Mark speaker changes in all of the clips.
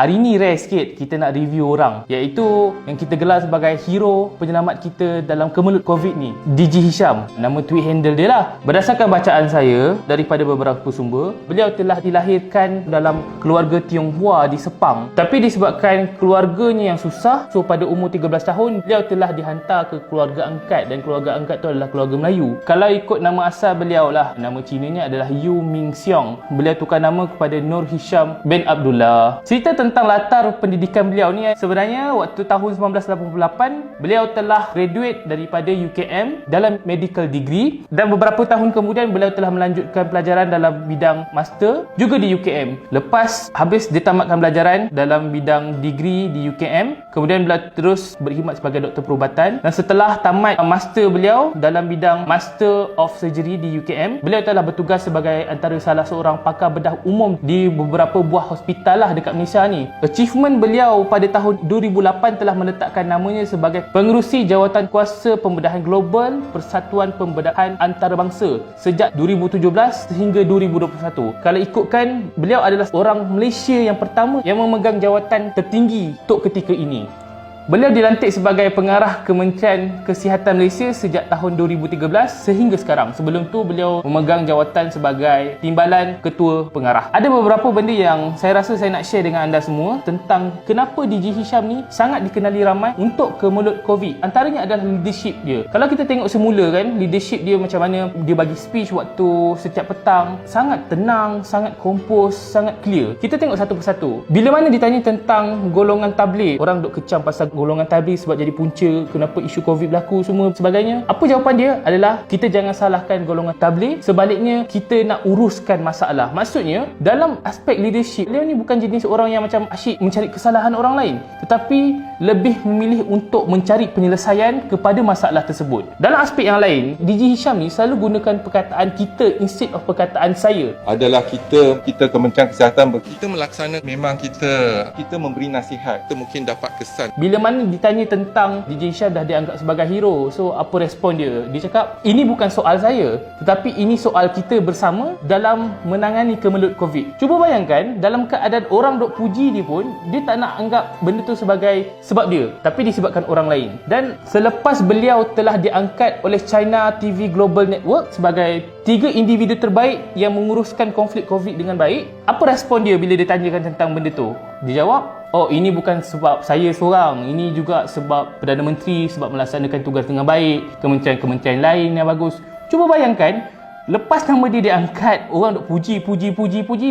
Speaker 1: Hari ni rare sikit kita nak review orang, iaitu yang kita gelar sebagai hero penyelamat kita dalam kemelut COVID ni, DJ Hisham. Nama tweet handle dia lah. Berdasarkan bacaan saya daripada beberapa sumber, beliau telah dilahirkan dalam keluarga Tionghoa di Sepang. Tapi disebabkan keluarganya yang susah, so pada umur 13 tahun beliau telah dihantar ke keluarga angkat, dan keluarga angkat tu adalah keluarga Melayu. Kalau ikut nama asal beliau lah, nama Cinanya adalah Yu Ming Siong. Beliau tukar nama kepada Nur Hisham bin Abdullah. Cerita tentang latar pendidikan beliau ni, sebenarnya waktu tahun 1988 beliau telah graduate daripada UKM dalam medical degree, dan beberapa tahun kemudian beliau telah melanjutkan pelajaran dalam bidang master juga di UKM. Lepas habis dia tamatkan pelajaran dalam bidang degree di UKM, kemudian beliau terus berkhidmat sebagai doktor perubatan, dan setelah tamat master beliau dalam bidang Master of Surgery di UKM, beliau telah bertugas sebagai antara salah seorang pakar bedah umum di beberapa buah hospital lah dekat Malaysia ni. Achievement beliau pada tahun 2008 telah meletakkan namanya sebagai pengerusi jawatan kuasa pembedahan global Persatuan Pembedahan Antarabangsa sejak 2017 sehingga 2021. Kalau ikutkan, beliau adalah orang Malaysia yang pertama yang memegang jawatan tertinggi untuk ketika ini. Beliau dilantik sebagai pengarah Kementerian Kesihatan Malaysia sejak tahun 2013 sehingga sekarang. Sebelum tu beliau memegang jawatan sebagai Timbalan Ketua Pengarah. Ada beberapa benda yang saya rasa saya nak share dengan anda semua tentang kenapa DJ Hisham ni sangat dikenali ramai untuk kemelut COVID. Antaranya adalah leadership dia. Kalau kita tengok semula kan, leadership dia macam mana dia bagi speech waktu setiap petang, sangat tenang, sangat kompos, sangat clear. Kita tengok satu persatu. Bila mana ditanya tentang golongan tabligh, orang duk kecam pasal golongan tabligh sebab jadi punca kenapa isu COVID berlaku semua sebagainya. Apa jawapan dia adalah, kita jangan salahkan golongan tabligh, sebaliknya kita nak uruskan masalah. Maksudnya dalam aspek leadership, beliau ni bukan jenis orang yang macam asyik mencari kesalahan orang lain, tetapi lebih memilih untuk mencari penyelesaian kepada masalah tersebut. Dalam aspek yang lain, DJ Hisham ni selalu gunakan perkataan kita instead of perkataan saya.
Speaker 2: Adalah kita Kementerian Kesihatan, kita melaksanakan, memang kita memberi nasihat, kita mungkin dapat kesan.
Speaker 1: Bila mana ditanya tentang DJ Hisham dah dianggap sebagai hero, so apa respon dia? Dia cakap, ini bukan soal saya, tetapi ini soal kita bersama dalam menangani kemelut COVID. Cuba bayangkan, dalam keadaan orang duk puji dia pun, dia tak nak anggap benda tu sebagai sebab dia, tapi disebabkan orang lain. Dan selepas beliau telah diangkat oleh China TV Global Network sebagai 3 individu terbaik yang menguruskan konflik COVID dengan baik, apa respon dia bila ditanyakan tentang benda tu? Dia jawab, oh, ini bukan sebab saya seorang, ini juga sebab Perdana Menteri sebab melaksanakan tugas dengan baik, kementerian-kementerian lain yang bagus. Cuba bayangkan, lepas nama dia diangkat, orang duk puji,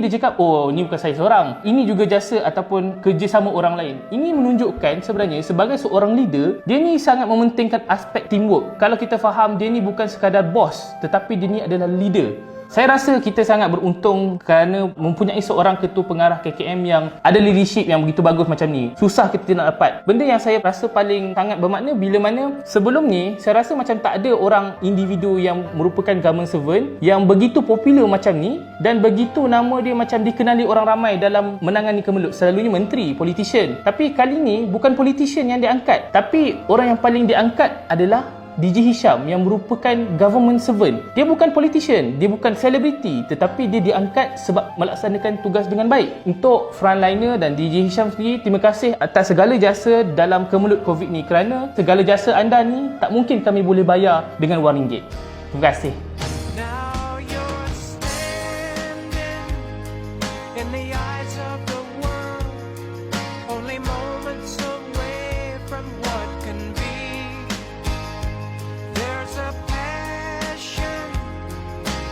Speaker 1: dia cakap, oh, ini bukan saya seorang, ini juga jasa ataupun kerjasama orang lain. Ini menunjukkan sebenarnya sebagai seorang leader, dia ni sangat mementingkan aspek teamwork. Kalau kita faham, dia ni bukan sekadar bos, tetapi dia ni adalah leader. Saya rasa kita sangat beruntung kerana mempunyai seorang ketua pengarah KKM yang ada leadership yang begitu bagus macam ni. Susah kita nak dapat. Benda yang saya rasa paling sangat bermakna bila mana sebelum ni saya rasa macam tak ada orang individu yang merupakan government servant yang begitu popular macam ni, dan begitu nama dia macam dikenali orang ramai dalam menangani kemelut. Selalunya menteri, politician. Tapi kali ni bukan politician yang diangkat, tapi orang yang paling diangkat adalah DJ Hisham yang merupakan government servant. Dia bukan politician, dia bukan selebriti, tetapi dia diangkat sebab melaksanakan tugas dengan baik. Untuk frontliner dan DJ Hisham sendiri, terima kasih atas segala jasa dalam kemelut COVID ni, kerana segala jasa anda ni tak mungkin kami boleh bayar dengan wang ringgit. Terima kasih.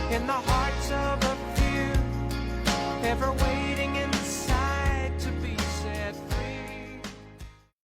Speaker 3: In the hearts of a few, ever waiting.